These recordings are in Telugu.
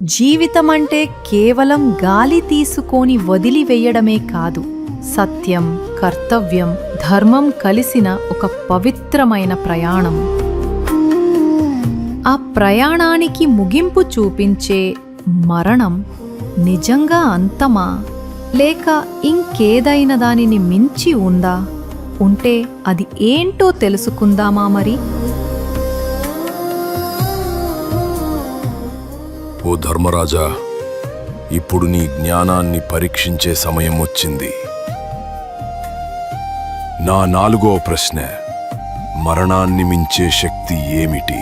జీవితమంటే కేవలం గాలి తీసుకొని వదిలివేయడమే కాదు, సత్యం, కర్తవ్యం, ధర్మం కలిసిన ఒక పవిత్రమైన ప్రయాణం. ఆ ప్రయాణానికి ముగింపు చూపించే మరణం నిజంగా అంతమా, లేక ఇంకేదైనా దానిని మించి ఉందా? ఉంటే అది ఏంటో తెలుసుకుందామా మరి? ఓ ధర్మరాజా, ఇప్పుడు నీ జ్ఞానాన్ని పరీక్షించే సమయం వచ్చింది. నా 4వ ప్రశ్న, మరణాన్ని మించే శక్తి ఏమిటి?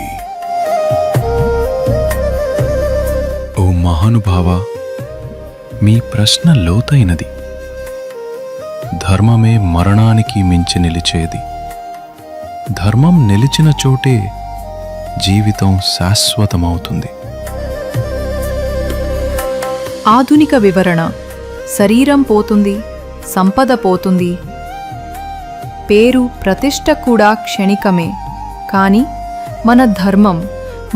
ఓ మహానుభావా, మీ ప్రశ్న లోతైనది. ధర్మమే మరణానికి మించి నిలిచేది. ధర్మం నిలిచిన చోటే జీవితం శాశ్వతమవుతుంది. ఆధునిక వివరణ: శరీరం పోతుంది, సంపద పోతుంది, పేరు ప్రతిష్ట కూడా క్షణికమే. కానీ మన ధర్మం,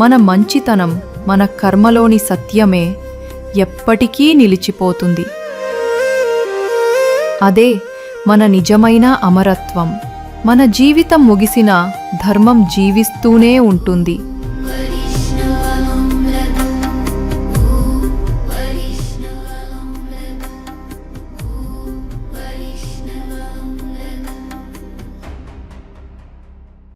మన మంచితనం, మన కర్మలోని సత్యమే ఎప్పటికీ నిలిచిపోతుంది. అదే మన నిజమైన అమరత్వం. మన జీవితం ముగిసినా ధర్మం జీవిస్తూనే ఉంటుంది.